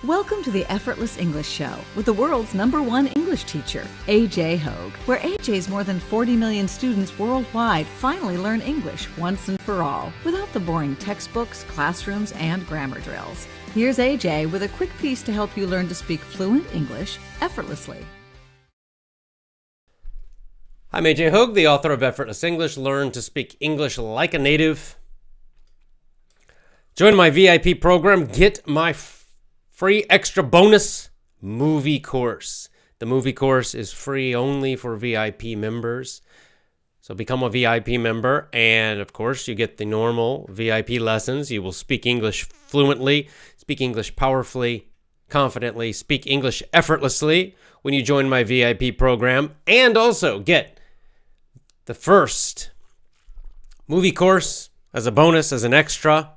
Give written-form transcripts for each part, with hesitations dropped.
Welcome to the Effortless English Show with the world's #1 English teacher, AJ Hogue, where AJ's more than 40 million students worldwide finally learn English once and for all, without the boring textbooks, classrooms, and grammar drills. Here's AJ with a quick piece to help you learn to speak fluent English effortlessly. I'm AJ Hogue, the author of Effortless English. Learn to speak English like a native. Join my VIP program. Get my free extra bonus movie course. The movie course is free only for VIP members. So become a VIP member, and of course you get the normal VIP lessons. You will speak English fluently, speak English powerfully, confidently, speak English effortlessly when you join my VIP program, and also get the first movie course as a bonus, as an extra.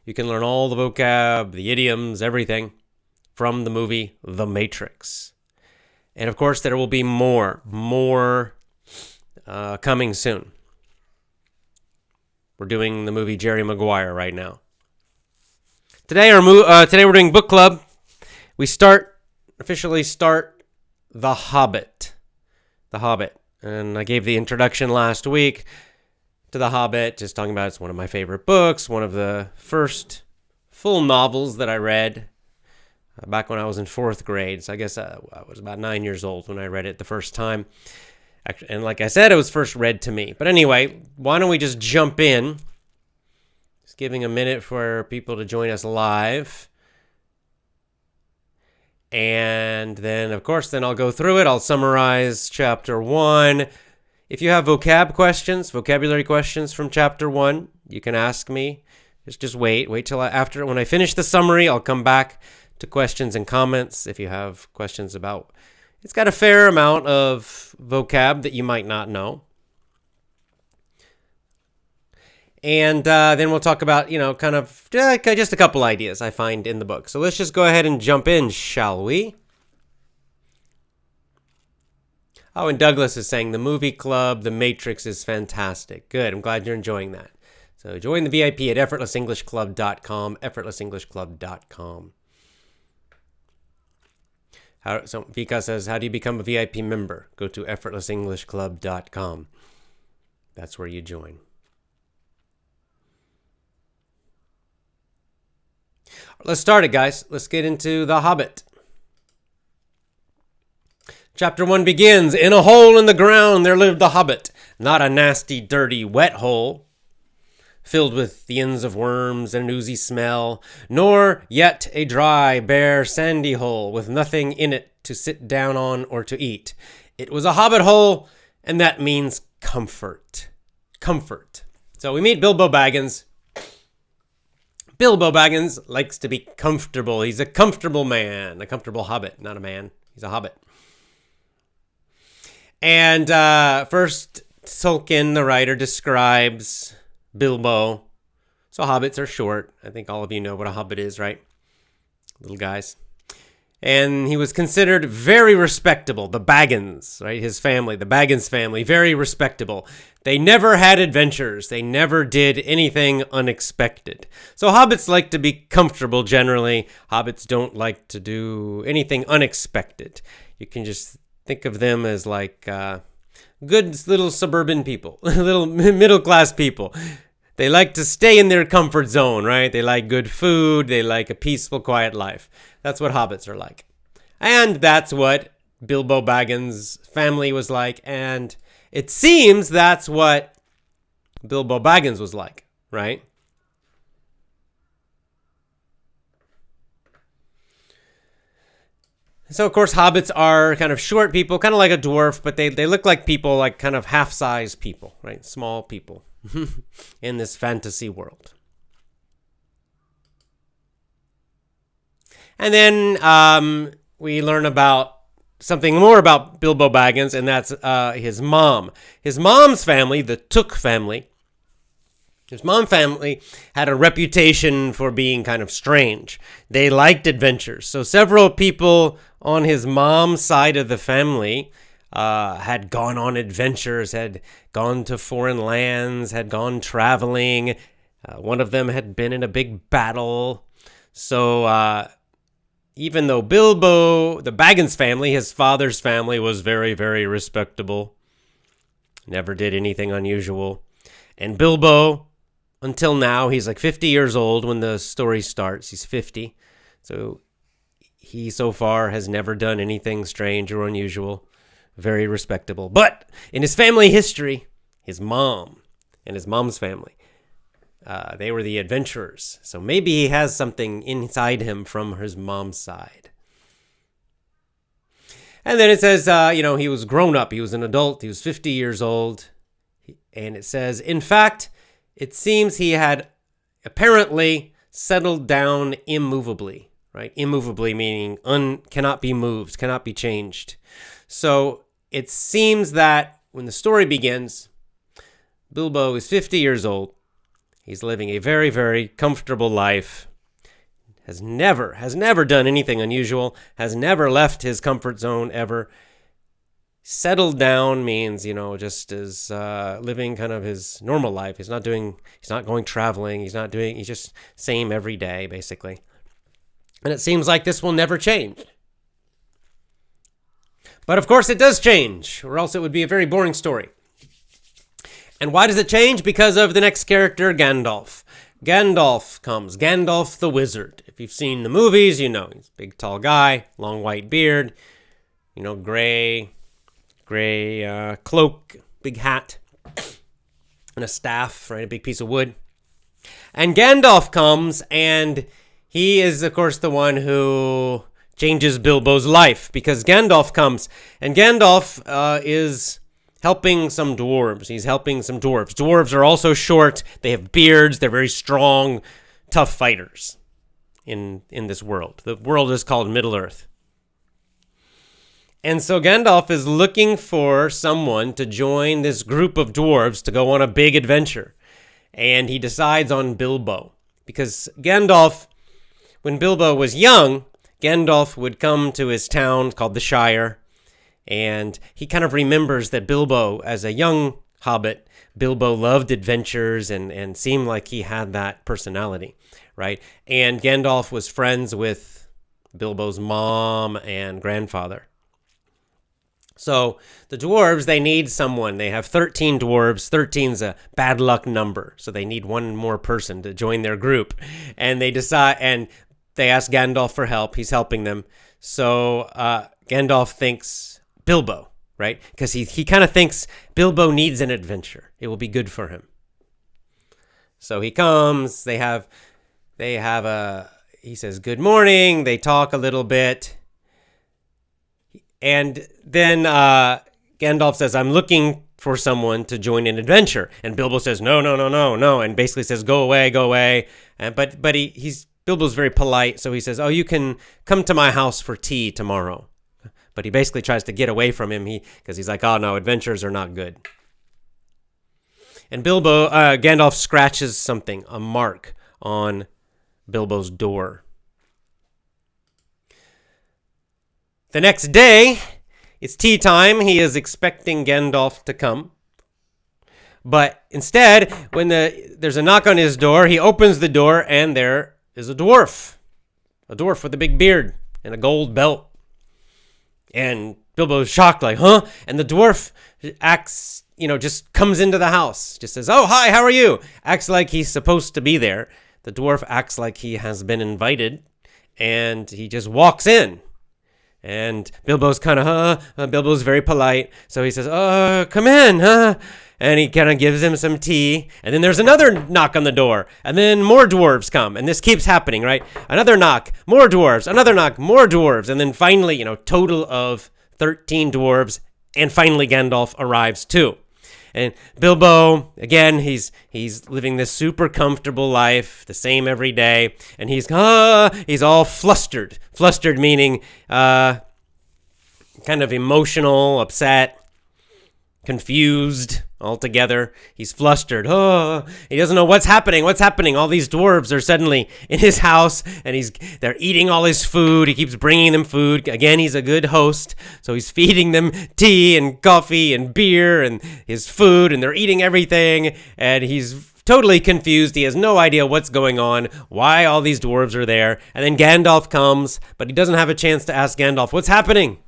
You can learn all the vocab, the idioms, everything from the movie The Matrix. And of course, there will be more coming soon. We're doing the movie Jerry Maguire right now. Today we're doing book club. We officially start The Hobbit. The Hobbit. And I gave the introduction last week to The Hobbit, just talking about it's one of my favorite books, one of the first full novels that I read back when I was in 4th grade. So I guess I was about 9 years old when I read it the first time. And like I said, it was first read to me. But anyway, why don't we just jump in? Just giving a minute for people to join us live. And then, of course, I'll go through it. I'll summarize Chapter 1. If you have vocabulary questions from Chapter 1, you can ask me. Just wait till when I finish the summary, I'll come back to questions and comments. If you have questions about, it's got a fair amount of vocab that you might not know. And then we'll talk about, just a couple ideas I find in the book. So let's just go ahead and jump in, shall we? Oh, and Douglas is saying the movie club, The Matrix, is fantastic. Good. I'm glad you're enjoying that. So join the VIP at effortlessenglishclub.com, effortlessenglishclub.com. So Vika says, how do you become a VIP member? Go to effortlessenglishclub.com. That's where you join. Let's start it, guys. Let's get into The Hobbit. Chapter 1 begins, in a hole in the ground there lived the Hobbit, not a nasty, dirty, wet hole, filled with the ends of worms and an oozy smell, nor yet a dry, bare, sandy hole with nothing in it to sit down on or to eat. It was a hobbit hole, and that means comfort. Comfort. So we meet Bilbo Baggins. Bilbo Baggins likes to be comfortable. He's a comfortable man, a comfortable hobbit, not a man. He's a hobbit. And first, Tolkien, the writer, describes Bilbo. So hobbits are short. I think all of you know what a hobbit is, right? Little guys. And he was considered very respectable. The Baggins, right? His family, the Baggins family, very respectable. They never had adventures. They never did anything unexpected. So hobbits like to be comfortable generally. Hobbits don't like to do anything unexpected. You can just think of them as like good little suburban people, little middle-class people. They like to stay in their comfort zone, right? They like good food. They like a peaceful, quiet life. That's what hobbits are like. And that's what Bilbo Baggins' family was like. And it seems that's what Bilbo Baggins was like, right? So, of course, hobbits are kind of short people, kind of like a dwarf, but they look like people, like kind of half-size people, right? Small people in this fantasy world. And then we learn about something more about Bilbo Baggins, and that's his mom. His mom's family, the Took family, his mom family had a reputation for being kind of strange. They liked adventures. So several people on his mom's side of the family had gone on adventures, had gone to foreign lands, had gone traveling. One of them had been in a big battle. So even though Bilbo, the Baggins family, his father's family, was very, very respectable, never did anything unusual. And Bilbo, until now, he's like 50 years old when the story starts. He's 50. So he so far has never done anything strange or unusual. Very respectable. But in his family history, his mom and his mom's family, they were the adventurers. So maybe he has something inside him from his mom's side. And then it says, he was grown up. He was an adult. He was 50 years old. And it says, in fact, it seems he had apparently settled down immovably, right? Immovably meaning cannot be moved, cannot be changed. So it seems that when the story begins, Bilbo is 50 years old. He's living a very, very comfortable life. Has never done anything unusual. Has never left his comfort zone ever. Settled down means, just as living kind of his normal life. He's not going traveling. He's just same every day, basically. And it seems like this will never change. But of course it does change, or else it would be a very boring story. And why does it change? Because of the next character, Gandalf. Gandalf comes. Gandalf the Wizard. If you've seen the movies, he's a big, tall guy, long white beard, gray cloak, big hat, and a staff, right? A big piece of wood. And Gandalf comes, and he is, of course, the one who changes Bilbo's life, because Gandalf comes, and Gandalf is helping some dwarves. He's helping some dwarves. Dwarves are also short. They have beards. They're very strong, tough fighters in this world. The world is called Middle-earth. And so Gandalf is looking for someone to join this group of dwarves to go on a big adventure. And he decides on Bilbo. Because Gandalf, when Bilbo was young, Gandalf would come to his town called the Shire. And he kind of remembers that Bilbo, as a young hobbit, Bilbo loved adventures and seemed like he had that personality, right? And Gandalf was friends with Bilbo's mom and grandfather. So the dwarves, they need someone. They have 13 dwarves. 13's a bad luck number. So they need one more person to join their group. And they ask Gandalf for help. He's helping them. So Gandalf thinks Bilbo, right? Because he kind of thinks Bilbo needs an adventure. It will be good for him. So he comes. He says, good morning. They talk a little bit. And then Gandalf says, I'm looking for someone to join an adventure. And Bilbo says, no. And basically says, go away. But Bilbo's very polite. So he says, oh, you can come to my house for tea tomorrow. But he basically tries to get away from him because he's like, oh, no, adventures are not good. And Gandalf scratches something, a mark on Bilbo's door. The next day, it's tea time. He is expecting Gandalf to come. But instead, when there's a knock on his door, he opens the door, and there is a dwarf. A dwarf with a big beard and a gold belt. And Bilbo's shocked, like, huh? And the dwarf acts, just comes into the house. Just says, oh, hi, how are you? Acts like he's supposed to be there. The dwarf acts like he has been invited. And he just walks in. And Bilbo's Bilbo's very polite. So he says, come in, huh? And he kind of gives him some tea. And then there's another knock on the door. And then more dwarves come. And this keeps happening, right? Another knock, more dwarves. Another knock, more dwarves. And then finally, total of 13 dwarves. And finally Gandalf arrives too. And Bilbo, again, he's living this super comfortable life, the same every day. And he's all flustered. Flustered meaning kind of emotional, upset, confused altogether. He's flustered. Oh, he doesn't know what's happening. All these dwarves are suddenly in his house, and they're eating all his food. He keeps bringing them food. Again, he's a good host, so he's feeding them tea and coffee and beer and his food, and they're eating everything, and he's totally confused. He has no idea what's going on, why all these dwarves are there. And then Gandalf comes, but he doesn't have a chance to ask Gandalf, what's happening?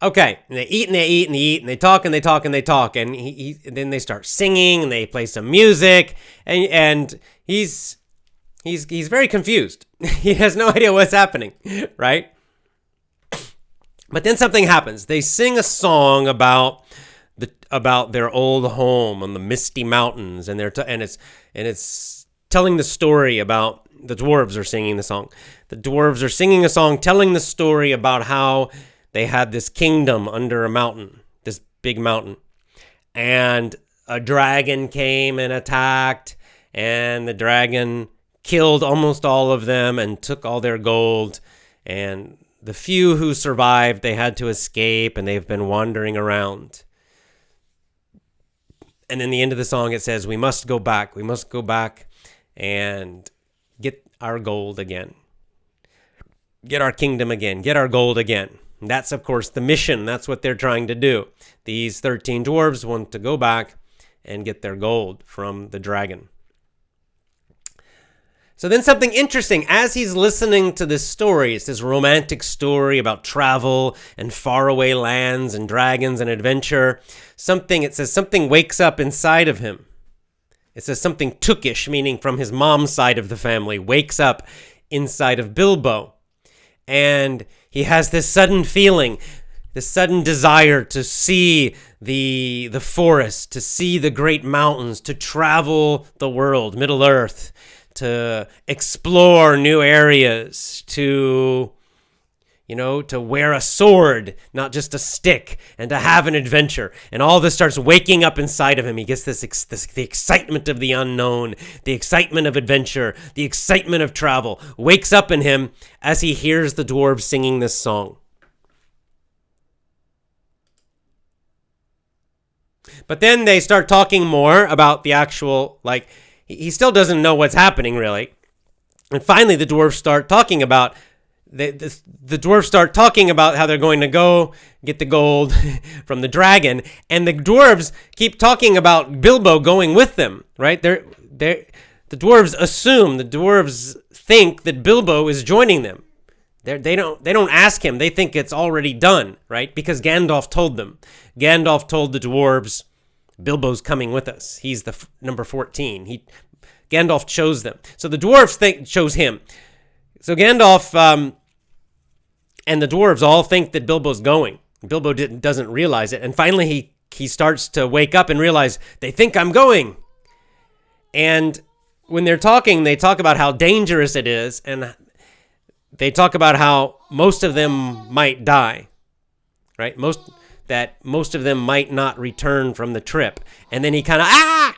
Okay, and they eat and they eat and they eat and they talk and they talk and they talk, and then they start singing and they play some music, and he's very confused. He has no idea what's happening, right? But then something happens. They sing a song about their old home on the misty mountains, and it's telling the story about the dwarves are singing the song. The dwarves are singing a song telling the story about how they had this kingdom under a mountain, this big mountain, and a dragon came and attacked, and the dragon killed almost all of them and took all their gold, and the few who survived, they had to escape, and they've been wandering around. And in the end of the song, it says, we must go back and get our gold again, get our kingdom again, get our gold again. And that's, of course, the mission. That's what they're trying to do. These 13 dwarves want to go back and get their gold from the dragon. So then something interesting, as he's listening to this story, it's this romantic story about travel and faraway lands and dragons and adventure. It says something wakes up inside of him. It says something Tookish, meaning from his mom's side of the family, wakes up inside of Bilbo. And he has this sudden feeling, this sudden desire to see the forest, to see the great mountains, to travel the world, Middle-earth, to explore new areas, to wear a sword, not just a stick, and to have an adventure. And all this starts waking up inside of him. He gets the excitement of the unknown, the excitement of adventure, the excitement of travel, wakes up in him as he hears the dwarves singing this song. But then they start talking more about the actual, he still doesn't know what's happening, really. And finally, the dwarves start talking about the dwarves start talking about how they're going to go get the gold from the dragon, and the dwarves keep talking about Bilbo going with them, right? The dwarves think that Bilbo is joining them. They don't ask him. They think it's already done, right? Because Gandalf told them. Gandalf told the dwarves, Bilbo's coming with us. He's the number 14. Gandalf chose them. So the dwarves chose him. So Gandalf and the dwarves all think that Bilbo's going. Bilbo doesn't realize it. And finally he starts to wake up and realize, they think I'm going. And when they're talking, they talk about how dangerous it is. And they talk about how most of them might die, right? Most of them might not return from the trip. And then he kind of,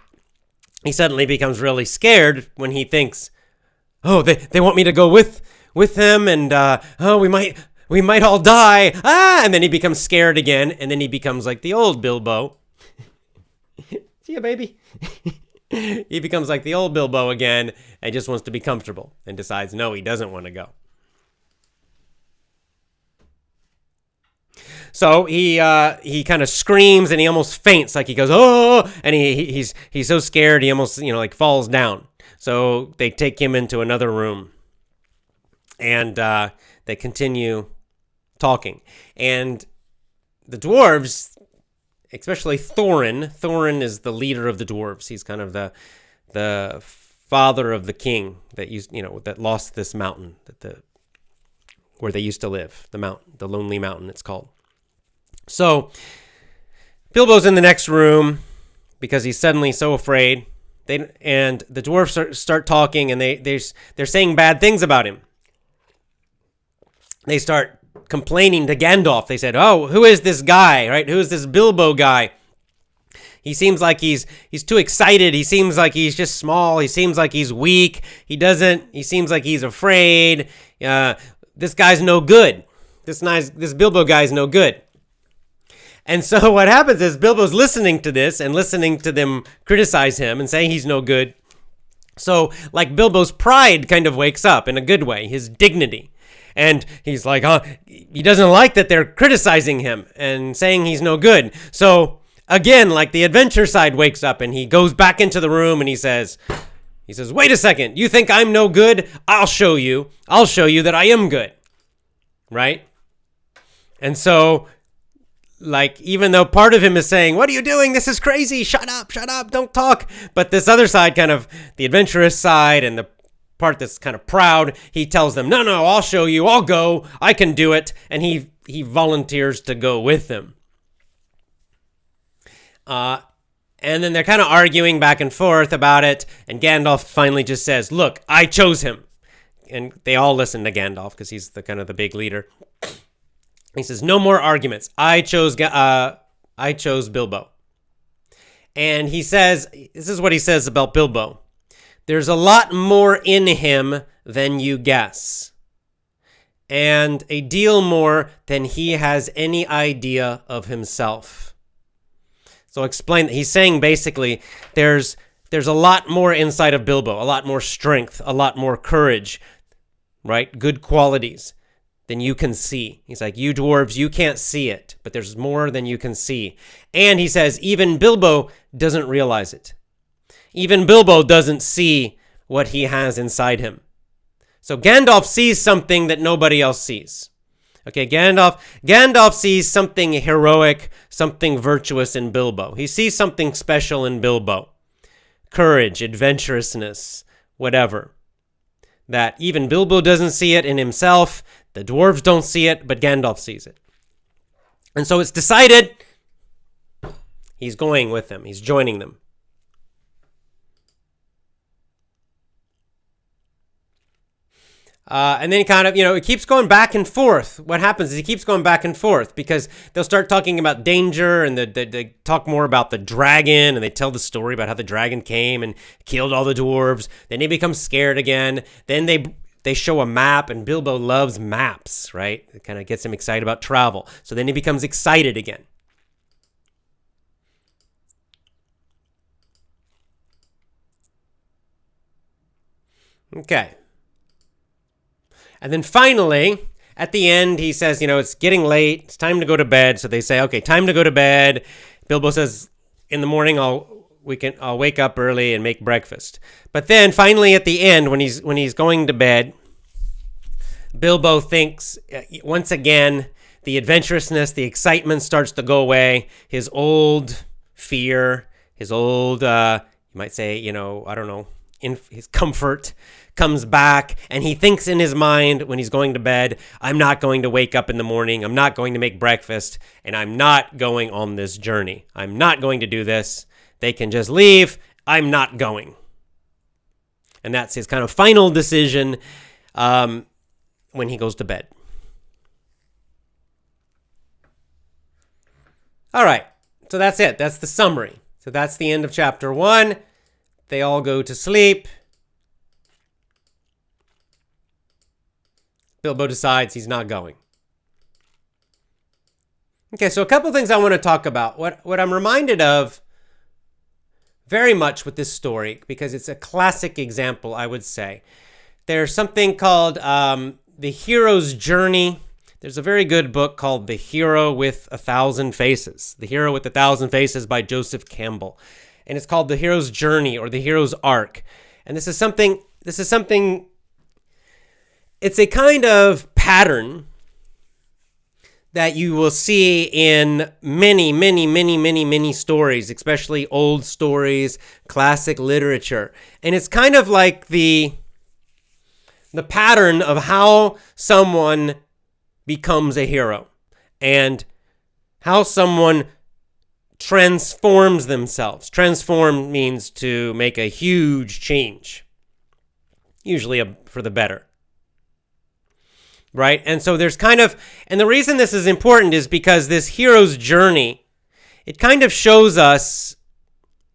he suddenly becomes really scared when he thinks, oh, they want me to go with them, and we might all die. And then he becomes scared again, and then he becomes like the old Bilbo. See ya, baby. He becomes like the old Bilbo again and just wants to be comfortable and decides no, he doesn't want to go. So he kind of screams and he almost faints, like he goes, oh, and he's so scared he almost falls down. So they take him into another room, and they continue talking. And the dwarves, especially Thorin is the leader of the dwarves. He's kind of the father of the king that lost this mountain, where they used to live, the Lonely Mountain it's called. So Bilbo's in the next room because he's suddenly so afraid. And the dwarves start talking, and they're saying bad things about him. They start complaining to Gandalf. They said, "Oh, who is this guy? Right? Who is this Bilbo guy? He seems like he's too excited. He seems like he's just small. He seems like he's weak. He seems like he's afraid. This guy's no good. This Bilbo guy's no good." And so what happens is Bilbo's listening to this and listening to them criticize him and saying he's no good. So Bilbo's pride kind of wakes up in a good way, his dignity. And he's like, he doesn't like that they're criticizing him and saying he's no good. So again, like the adventure side wakes up and he goes back into the room and he says, wait a second, you think I'm no good? I'll show you that I am good. Right? And so, like, even though part of him is saying, what are you doing? This is crazy. Shut up, don't talk. But this other side, kind of the adventurous side and the part that's kind of proud, he tells them, no, I'll show you. I'll go. I can do it. And he volunteers to go with them. And then they're kind of arguing back and forth about it. And Gandalf finally just says, look, I chose him. And they all listen to Gandalf because he's the kind of the big leader. He says, no more arguments. I chose Bilbo. And he says, this is what he says about Bilbo. There's a lot more in him than you guess. And a deal more than he has any idea of himself. So explain, he's saying basically, there's a lot more inside of Bilbo, a lot more strength, a lot more courage, right? Good qualities than you can see. He's like, you dwarves, you can't see it, but there's more than you can see. And he says, even Bilbo doesn't realize it. Even Bilbo doesn't see what he has inside him. So Gandalf sees something that nobody else sees. Okay, Gandalf sees something heroic, something virtuous in Bilbo. He sees something special in Bilbo. Courage, adventurousness, whatever. That even Bilbo doesn't see it in himself. The dwarves don't see it, but Gandalf sees it. And so it's decided he's going with them. He's joining them. And then he kind of, it keeps going back and forth. What happens is he keeps going back and forth because they'll start talking about danger and they talk more about the dragon and they tell the story about how the dragon came and killed all the dwarves. Then they become scared again. Then they show a map and Bilbo loves maps, right? It kind of gets him excited about travel. So then he becomes excited again. Okay. And then finally, at the end, he says, it's getting late. It's time to go to bed. So they say, okay, time to go to bed. Bilbo says, in the morning, I'll wake up early and make breakfast. But then finally at the end, when he's going to bed, Bilbo thinks once again, the adventurousness, the excitement starts to go away. His old fear, his old, you might say, his comfort comes back, and he thinks in his mind when he's going to bed, I'm not going to wake up in the morning, I'm not going to make breakfast, and I'm not going on this journey. I'm not going to do this. They can just leave. I'm not going. And that's his kind of final decision when he goes to bed. All right, so that's it. That's the summary. So that's the end of chapter 1. They all go to sleep. Bilbo decides he's not going. Okay, so a couple things I want to talk about. What I'm reminded of very much with this story, because it's a classic example, I would say. There's something called The Hero's Journey. There's a very good book called The Hero with a Thousand Faces. The Hero with a Thousand Faces by Joseph Campbell. And it's called The Hero's Journey or The Hero's Arc. And this is something, it's a kind of pattern that you will see in many stories, especially old stories, classic literature. And it's kind of like the pattern of how someone becomes a hero and how someone transforms themselves. Transform means to make a huge change, usually for the better. Right? And so there's and the reason this is important is because this hero's journey, it kind of shows us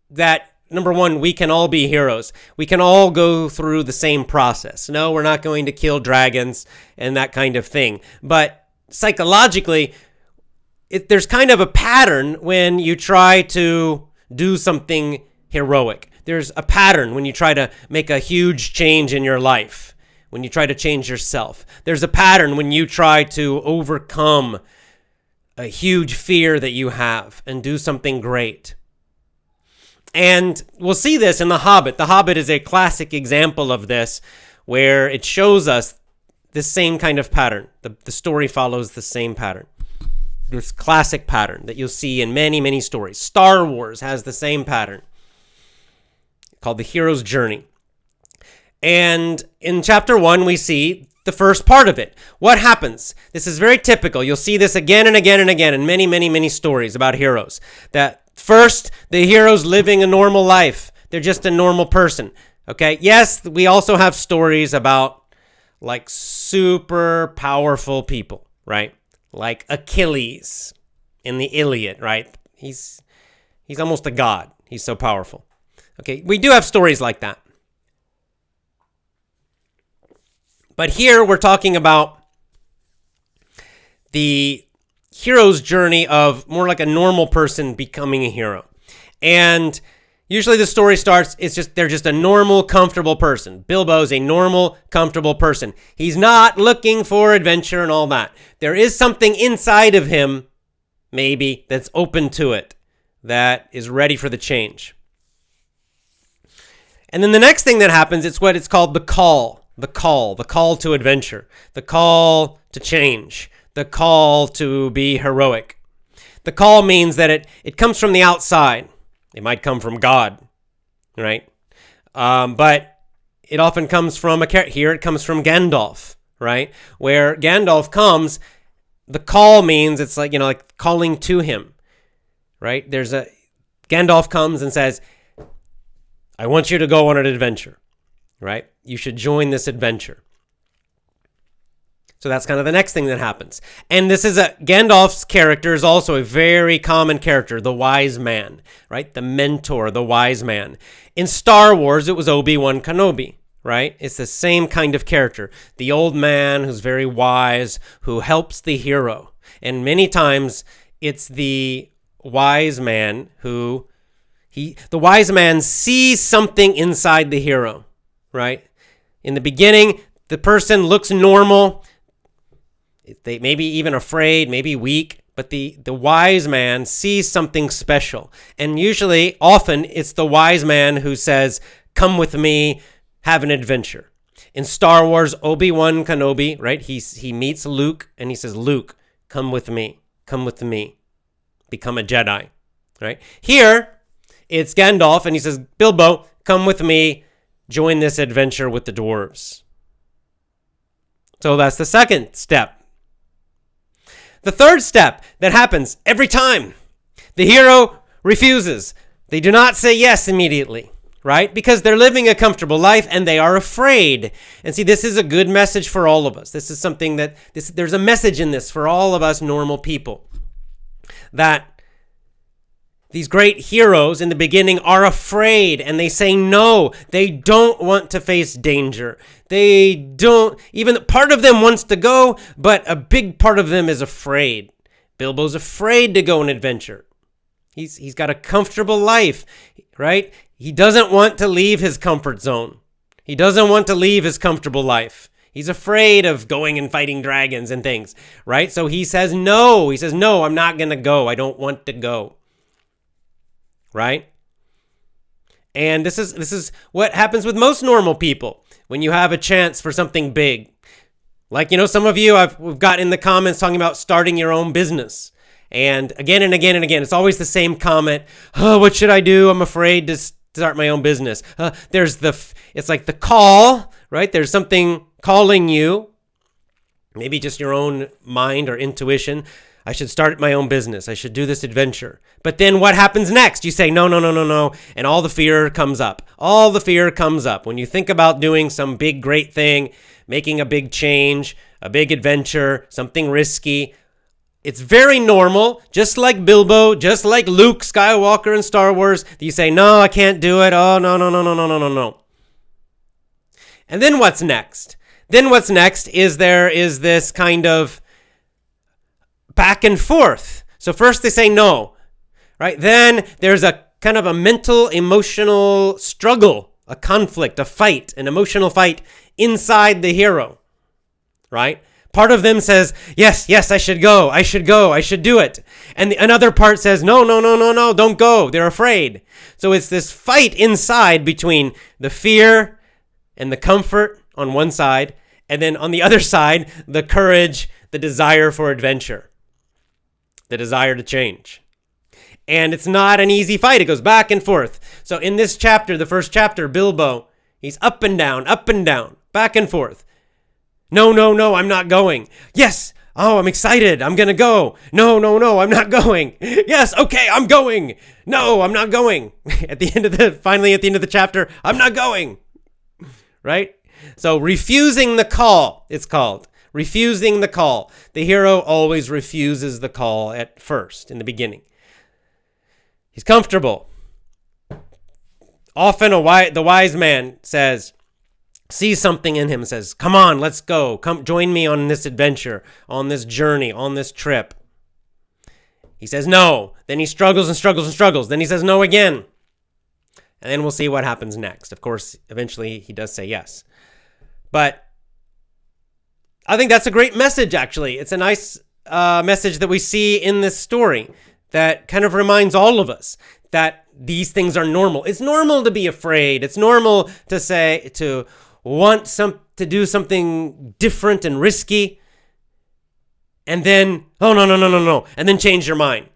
that, number one, we can all be heroes. We can all go through the same process. No, we're not going to kill dragons and that kind of thing. But psychologically, there's kind of a pattern when you try to do something heroic. There's a pattern when you try to make a huge change in your life. when you try to change yourself. There's a pattern when you try to overcome a huge fear that you have and do something great. And we'll see this in The Hobbit. The Hobbit is a classic example of this, where it shows us this same kind of pattern. The story follows the same pattern. This classic pattern that you'll see in many, many stories. Star Wars has the same pattern called the hero's journey. And in chapter 1, we see the first part of it. What happens? This is very typical. You'll see this again and again and again in many, many, many stories about heroes. That first, the hero's living a normal life. They're just a normal person. Okay? Yes, we also have stories about like super powerful people, right? Like Achilles in the Iliad, right? He's almost a god. He's so powerful. Okay, we do have stories like that. But here we're talking about the hero's journey of more like a normal person becoming a hero. And usually the story starts, they're just a normal, comfortable person. Bilbo's a normal, comfortable person. He's not looking for adventure and all that. There is something inside of him, maybe, that's open to it, that is ready for the change. And then the next thing that happens, it's what it's called the call to adventure, the call to change, the call to be heroic. The call means that it comes from the outside. It might come from God, right? But it often comes from here it comes from Gandalf, right? Where Gandalf comes, the call means it's like, like calling to him, right? Gandalf comes and says, I want you to go on an adventure, right? You should join this adventure. So that's kind of the next thing that happens. And Gandalf's character is also a very common character, the wise man, right? The mentor, the wise man. In Star Wars, it was Obi-Wan Kenobi, right? It's the same kind of character. The old man who's very wise, who helps the hero. And many times it's the wise man the wise man sees something inside the hero, right? In the beginning, the person looks normal. They may be even afraid, maybe weak, but the wise man sees something special. And usually, often, it's the wise man who says, come with me, have an adventure. In Star Wars, Obi-Wan Kenobi, right? He meets Luke and he says, Luke, come with me, become a Jedi, right? Here, it's Gandalf and he says, Bilbo, come with me, join this adventure with the dwarves. So that's the second step. The third step that happens every time, the hero refuses. They do not say yes immediately, right? Because they're living a comfortable life and they are afraid. And see, this is a good message for all of us. This is something there's a message in this for all of us normal people. That these great heroes in the beginning are afraid and they say no. They don't want to face danger. They don't, even part of them wants to go, but a big part of them is afraid. Bilbo's afraid to go on adventure. He's got a comfortable life, right? He doesn't want to leave his comfort zone. He doesn't want to leave his comfortable life. He's afraid of going and fighting dragons and things, right? So he says no. He says, no, I'm not going to go. I don't want to go. Right? And this is what happens with most normal people when you have a chance for something big. Like, some of you we've got in the comments talking about starting your own business. And again and again and again, it's always the same comment. Oh, what should I do? I'm afraid to start my own business. It's like the call, right? There's something calling you, maybe just your own mind or intuition. I should start my own business. I should do this adventure. But then what happens next? You say, no. And all the fear comes up. All the fear comes up. When you think about doing some big, great thing, making a big change, a big adventure, something risky, it's very normal, just like Bilbo, just like Luke Skywalker in Star Wars, you say, no, I can't do it. Oh, no. And then what's next? There is this kind of back and forth. So first they say no, right? Then there's a kind of a mental, emotional struggle a conflict, a fight, an emotional fight inside the hero, right? Part of them says, yes, I should go, I should do it. And another part says, no, don't go. They're afraid. So it's this fight inside between the fear and the comfort on one side, and then on the other side, the courage, the desire for adventure, the desire to change. And it's not an easy fight. It goes back and forth. So in this chapter, the first chapter, Bilbo, he's up and down, back and forth. No, I'm not going. Yes. Oh, I'm excited. I'm going to go. No, I'm not going. Yes. Okay, I'm going. No, I'm not going. Finally at the end of the chapter, I'm not going. Right? So refusing the call, it's called. Refusing the call. The hero always refuses the call at first, in the beginning. He's comfortable. Often the wise man sees something in him and says, come on, let's go. Come join me on this adventure, on this journey, on this trip. He says no. Then he struggles. Then he says no again. And then we'll see what happens next. Of course, eventually he does say yes. But I think that's a great message, actually. It's a nice message that we see in this story that kind of reminds all of us that these things are normal. It's normal to be afraid. It's normal to want to do something different and risky, and then, oh, no, and then change your mind.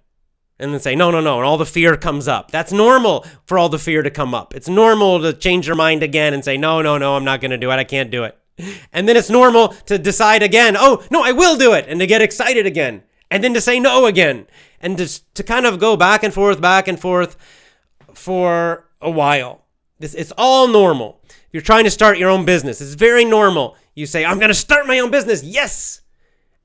And then say, no, and all the fear comes up. That's normal for all the fear to come up. It's normal to change your mind again and say, no, I'm not going to do it. I can't do it. And then it's normal to decide again, oh, no, I will do it. And to get excited again. And then to say no again. And to kind of go back and forth for a while. It's all normal. If you're trying to start your own business, it's very normal. You say, I'm going to start my own business. Yes.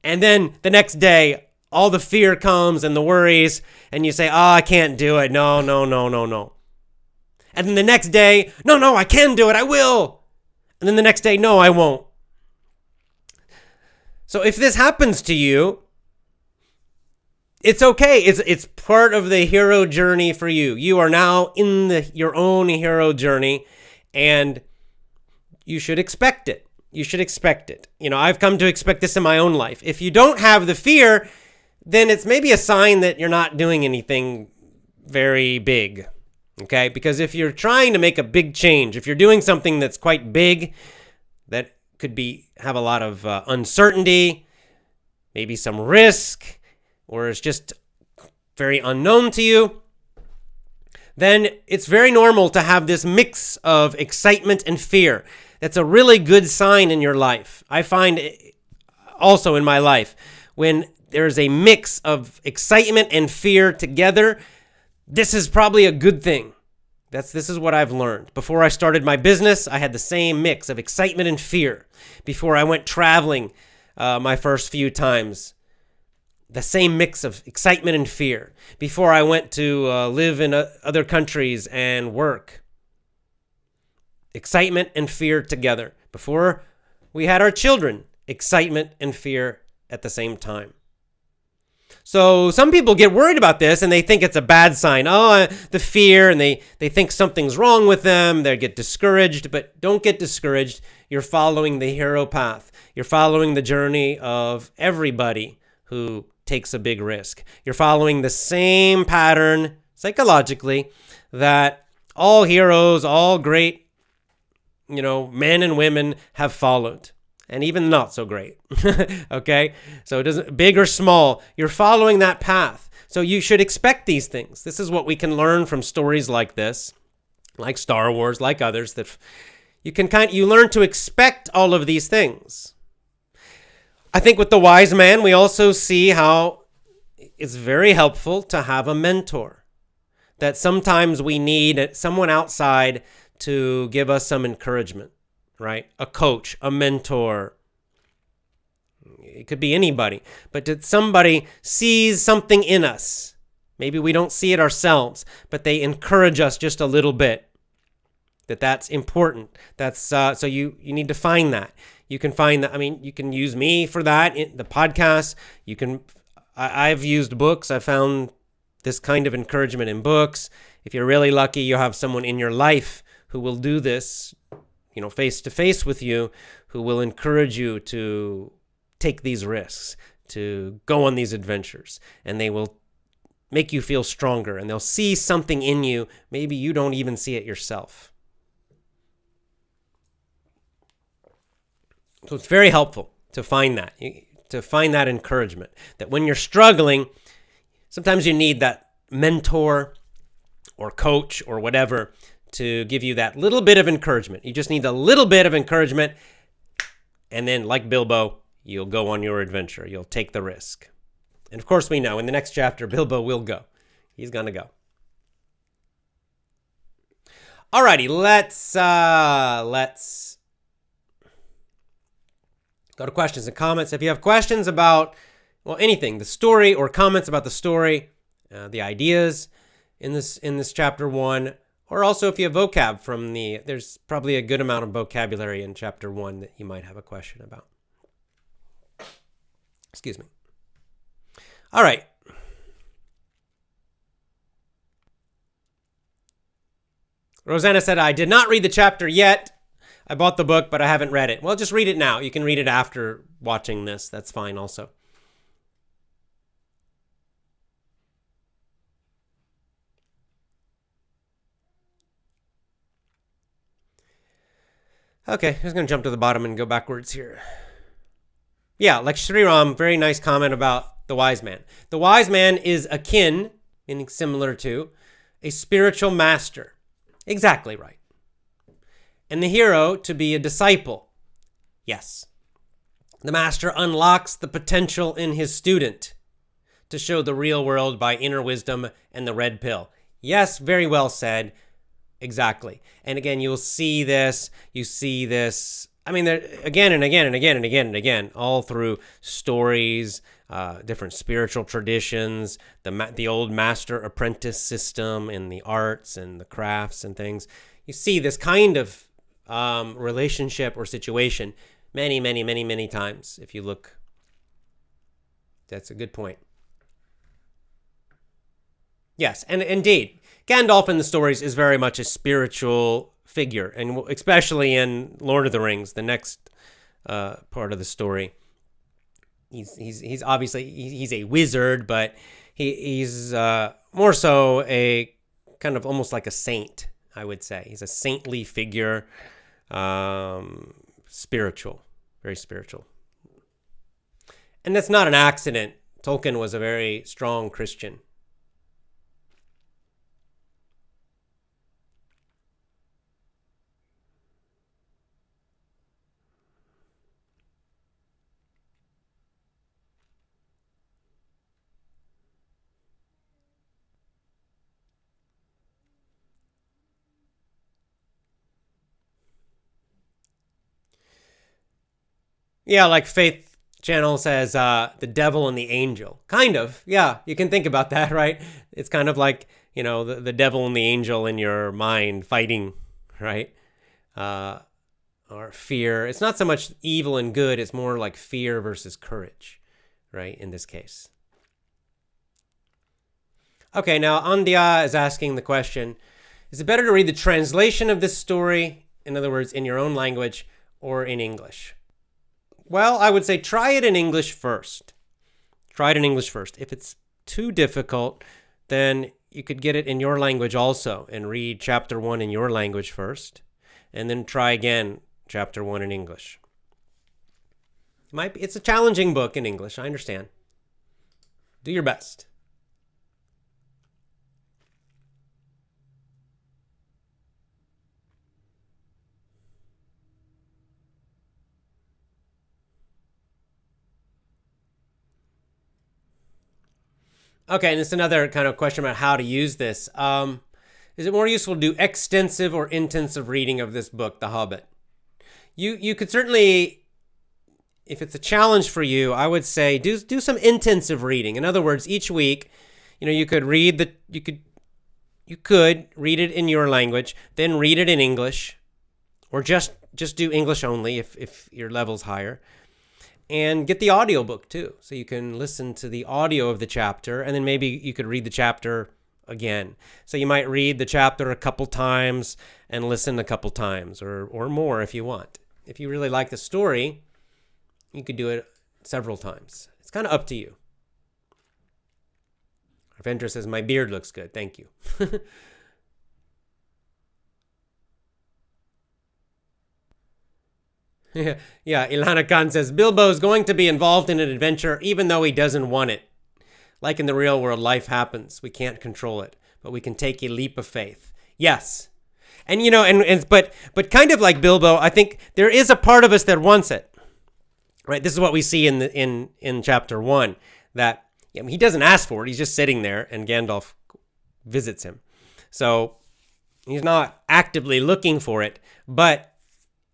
And then the next day, all the fear comes and the worries, and you say, I can't do it. No. And then the next day, no, I can do it. I will. And then the next day, no, I won't. So if this happens to you, it's okay. It's part of the hero journey for you. You are now in your own hero journey, and you should expect it. I've come to expect this in my own life. If you don't have the fear, then it's maybe a sign that you're not doing anything very big, okay? Because if you're trying to make a big change, if you're doing something that's quite big, that could have a lot of uncertainty, maybe some risk, or it's just very unknown to you, then it's very normal to have this mix of excitement and fear. That's a really good sign in your life. I find also in my life, when there's a mix of excitement and fear together, this is probably a good thing. This is what I've learned. Before I started my business, I had the same mix of excitement and fear. Before I went traveling my first few times, the same mix of excitement and fear. Before I went to live in other countries and work, excitement and fear together. Before we had our children, excitement and fear at the same time. So some people get worried about this and they think it's a bad sign. The fear, and they think something's wrong with them. They get discouraged, but don't get discouraged. You're following the hero path. You're following the journey of everybody who takes a big risk. You're following the same pattern psychologically that all heroes, all great, men and women have followed. And even not so great, okay? So it doesn't, big or small, you're following that path. So you should expect these things. This is what we can learn from stories like this, like Star Wars, like others, that you learn to expect all of these things. I think with the wise man, we also see how it's very helpful to have a mentor. That sometimes we need someone outside to give us some encouragement. Right? A coach, a mentor. It could be anybody, but that somebody sees something in us. Maybe we don't see it ourselves, but they encourage us just a little bit. That's important. That's so you need to find that. You can find that. I mean, you can use me for that in the podcast. I've used books. I found this kind of encouragement in books. If you're really lucky, you'll have someone in your life who will do this, face to face with you, who will encourage you to take these risks, to go on these adventures, and they will make you feel stronger, and they'll see something in you. Maybe you don't even see it yourself. So it's very helpful to find that encouragement, that when you're struggling, sometimes you need that mentor or coach or whatever to give you that little bit of encouragement. You just need a little bit of encouragement, and then, like Bilbo, you'll go on your adventure. You'll take the risk. And of course, we know in the next chapter, Bilbo will go. He's going to go. Alrighty, let's go to questions and comments. If you have questions about, anything, the story, or comments about the story, the ideas in this chapter 1, or also if you have vocab there's probably a good amount of vocabulary in chapter 1 that you might have a question about. Excuse me. All right. Rosanna said, I did not read the chapter yet. I bought the book, but I haven't read it. Well, just read it now. You can read it after watching this. That's fine also. Okay, I'm just going to jump to the bottom and go backwards here. Yeah, like Sriram, very nice comment about the wise man. The wise man is akin, meaning similar to, a spiritual master. Exactly right. And the hero to be a disciple. Yes. The master unlocks the potential in his student to show the real world by inner wisdom and the red pill. Yes, very well said. Exactly. And again, you see this, again and again and again and again and again, all through stories, different spiritual traditions, the old master-apprentice system in the arts and the crafts and things. You see this kind of relationship or situation many, many, many, many times if you look. That's a good point. Yes, and indeed, Gandalf in the stories is very much a spiritual figure, and especially in Lord of the Rings, the next part of the story. He's obviously he's a wizard, but he's more so a kind of almost like a saint, I would say. He's a saintly figure, spiritual, very spiritual. And that's not an accident. Tolkien was a very strong Christian. Yeah, like Faith Channel says, the devil and the angel. Kind of, yeah, you can think about that, right? It's kind of like, the devil and the angel in your mind fighting, right? Or fear. It's not so much evil and good, it's more like fear versus courage, right, in this case. Okay, now Andya is asking the question, is it better to read the translation of this story, in other words, in your own language, or in English? Well, I would say try it in English first. If it's too difficult, then you could get it in your language also and read chapter 1 in your language first, and then try again chapter 1 in English. It's a challenging book in English, I understand. Do your best. Okay, and it's another kind of question about how to use this. Is it more useful to do extensive or intensive reading of this book, The Hobbit? You could certainly, if it's a challenge for you, I would say do some intensive reading. In other words, each week, you could read you could read it in your language, then read it in English, or just do English only if your level's higher. And get the audiobook too, so you can listen to the audio of the chapter, and then maybe you could read the chapter again. So you might read the chapter a couple times and listen a couple times or more if you want. If you really like the story, you could do it several times. It's kind of up to you. Arvendra says, my beard looks good. Thank you. Yeah, Ilana Khan says, Bilbo is going to be involved in an adventure even though he doesn't want it. Like in the real world, life happens. We can't control it, but we can take a leap of faith. Yes. And but kind of like Bilbo, I think there is a part of us that wants it. Right? This is what we see in chapter 1, that he doesn't ask for it. He's just sitting there and Gandalf visits him. So he's not actively looking for it, but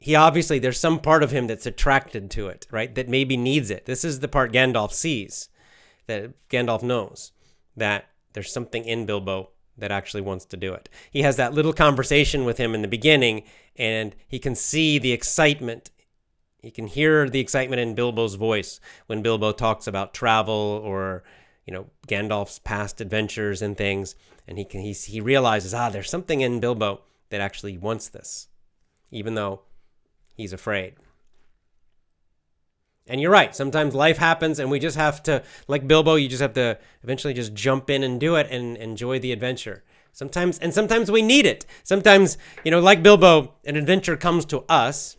he obviously, there's some part of him that's attracted to it, right? That maybe needs it. This is the part Gandalf sees, that Gandalf knows that there's something in Bilbo that actually wants to do it. He has that little conversation with him in the beginning, and he can see the excitement. He can hear the excitement in Bilbo's voice when Bilbo talks about travel or, Gandalf's past adventures and things. And he realizes, there's something in Bilbo that actually wants this, even though he's afraid. And you're right. Sometimes life happens and we just have to, like Bilbo, you just have to eventually just jump in and do it and enjoy the adventure. Sometimes we need it. Sometimes, like Bilbo, an adventure comes to us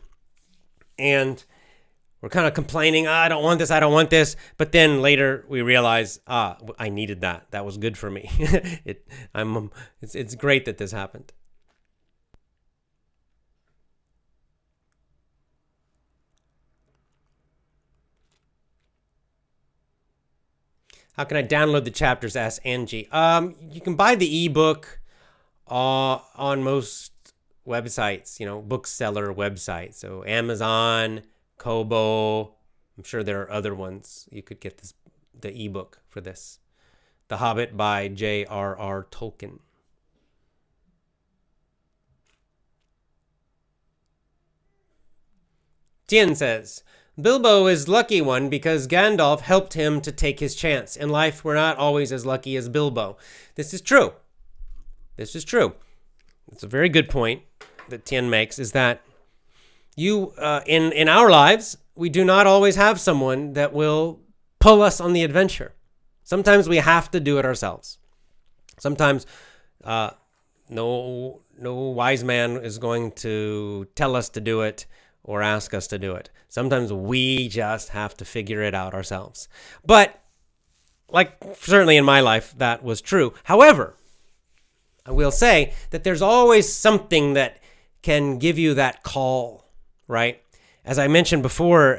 and we're kind of complaining, I don't want this. But then later we realize, I needed that. That was good for me. It's great that this happened. How can I download the chapters? Asks Angie. You can buy the ebook on most websites, bookseller websites. So Amazon, Kobo. I'm sure there are other ones. You could get the ebook for this. The Hobbit by J.R.R. Tolkien. Tien says, Bilbo is lucky one because Gandalf helped him to take his chance. In life, we're not always as lucky as Bilbo. This is true. It's a very good point that Tien makes, is that in our lives, we do not always have someone that will pull us on the adventure. Sometimes we have to do it ourselves. Sometimes no wise man is going to tell us to do it or ask us to do it. Sometimes we just have to figure it out ourselves. But, certainly in my life, that was true. However, I will say that there's always something that can give you that call, right? As I mentioned before,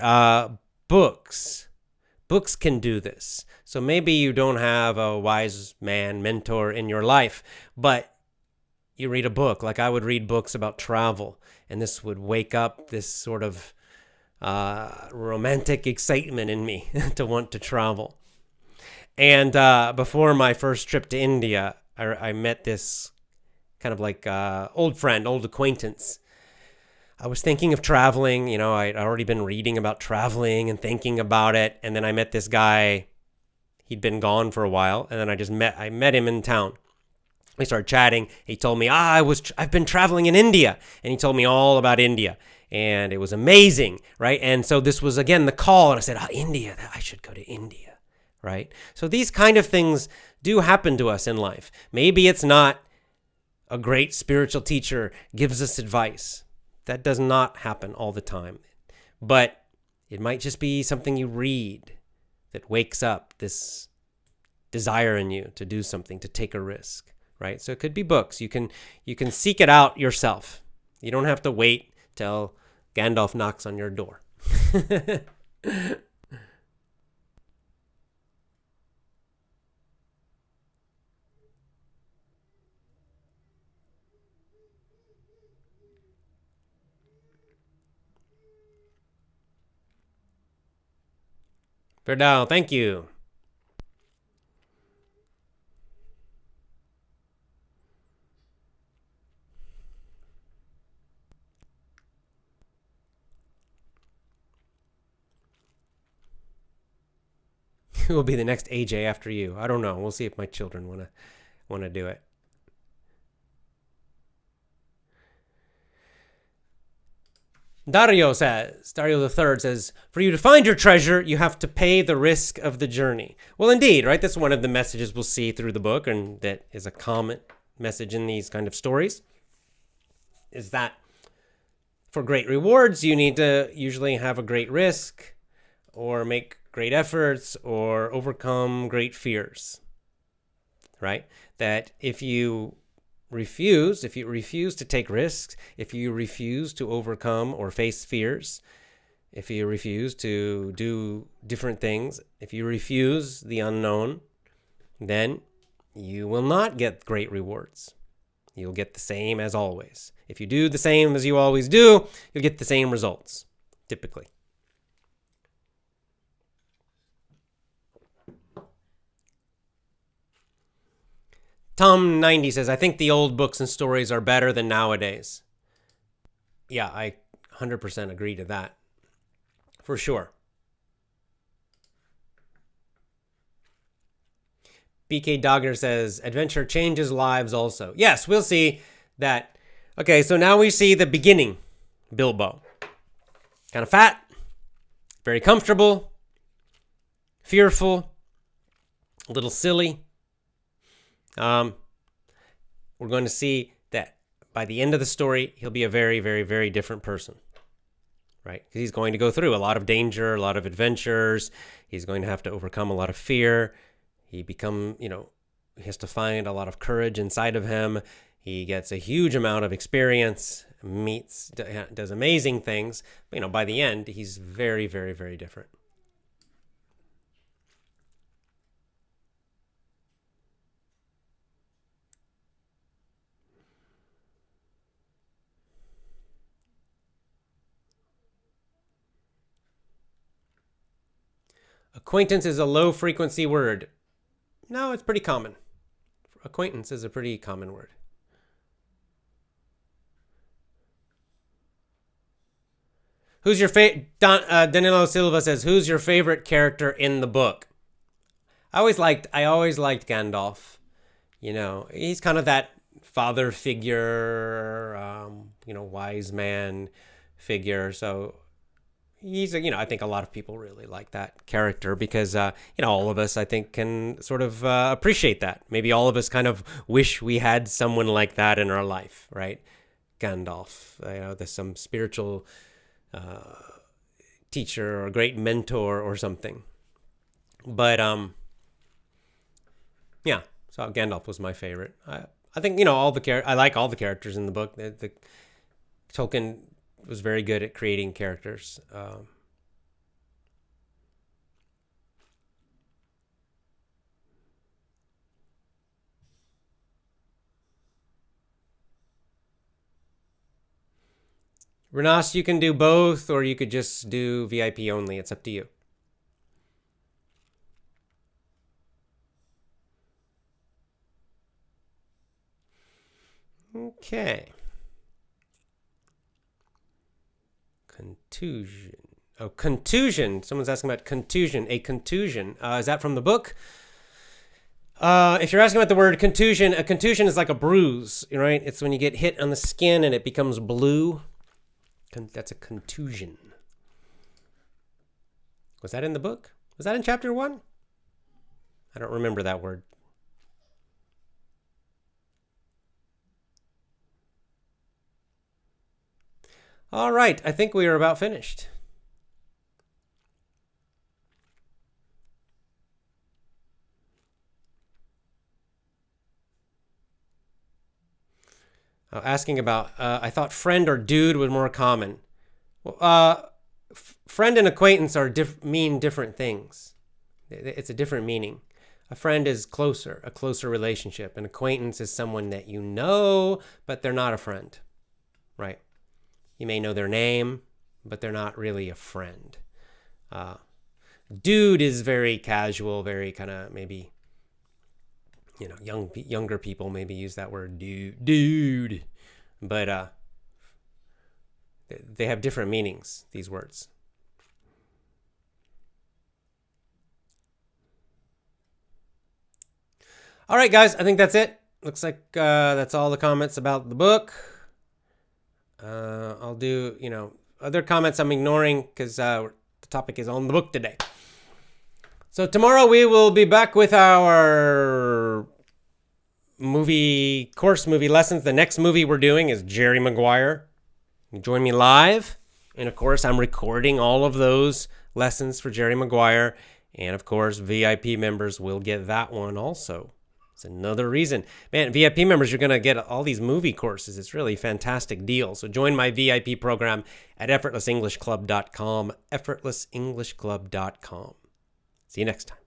books can do this. So maybe you don't have a wise man mentor in your life, but you read a book. Like I would read books about travel, and this would wake up this sort of romantic excitement in me to want to travel. And before my first trip to India, I met this kind of old acquaintance. I was thinking of traveling. I'd already been reading about traveling and thinking about it. And then I met this guy. He'd been gone for a while. And then I met him in town. We started chatting. He told me, I've been traveling in India. And he told me all about India. And it was amazing, right? And so this was, again, the call. And I said, India, I should go to India, right? So these kind of things do happen to us in life. Maybe it's not a great spiritual teacher gives us advice. That does not happen all the time. But it might just be something you read that wakes up this desire in you to do something, to take a risk, right? So it could be books. You can seek it out yourself. You don't have to wait till Gandalf knocks on your door. Verdal, thank you. Who will be the next AJ after you? I don't know. We'll see if my children want want to do it. Dario the third says, for you to find your treasure, you have to pay the risk of the journey. Well, indeed, right? That's one of the messages we'll see through the book, and that is a common message in these kind of stories, is that for great rewards, you need to usually have a great risk or make great efforts or overcome great fears, right? That if you refuse to take risks, if you refuse to overcome or face fears, if you refuse to do different things, if you refuse the unknown, then you will not get great rewards. You'll get the same as always. If you do the same as you always do, you'll get the same results, typically. Tom90 says, I think the old books and stories are better than nowadays. Yeah, I 100% agree to that. For sure. BK Dogner says, adventure changes lives also. Yes, we'll see that. Okay, so now we see the beginning Bilbo. Kind of fat, very comfortable, fearful, a little silly. We're going to see that by the end of the story, he'll be a very, very, very different person, right? Because he's going to go through a lot of danger, a lot of adventures. He's going to have to overcome a lot of fear. He has to find a lot of courage inside of him. He gets a huge amount of experience, does amazing things. But, by the end, he's very, very, very different. Acquaintance is a low-frequency word. No, it's pretty common. Acquaintance is a pretty common word. Who's your favorite? Danilo Silva says, "Who's your favorite character in the book?" I always liked Gandalf. He's kind of that father figure, wise man figure. So he's I think a lot of people really like that character because all of us I think can sort of appreciate that. Maybe all of us kind of wish we had someone like that in our life, right? Gandalf, there's some spiritual teacher or a great mentor or something. But so Gandalf was my favorite. I think I like all the characters in the book. The Tolkien was very good at creating characters. Renas, you can do both, or you could just do VIP only. It's up to you. Okay. Contusion. Oh, contusion. Someone's asking about contusion. A contusion. Is that from the book? If you're asking about the word contusion, a contusion is like a bruise, right? It's when you get hit on the skin and it becomes blue. That's a contusion. Was that in the book? Was that in chapter 1? I don't remember that word. All right, I think we are about finished. Asking about, I thought friend or dude was more common. Well, friend and acquaintance mean different things. It's a different meaning. A friend is a closer relationship. An acquaintance is someone that you know, but they're not a friend, right? You may know their name, but they're not really a friend. Dude is very casual, very kind of maybe, younger people maybe use that word dude, but they have different meanings, these words. All right, guys, I think that's it. looks like that's all the comments about the book. I'll do, other comments I'm ignoring because the topic is on the book today. So tomorrow we will be back with our movie lessons. The next movie we're doing is Jerry Maguire. Join me live. And of course, I'm recording all of those lessons for Jerry Maguire. And of course, VIP members will get that one also. It's another reason. Man, VIP members, you're going to get all these movie courses. It's really a fantastic deal. So join my VIP program at effortlessenglishclub.com. effortlessenglishclub.com. See you next time.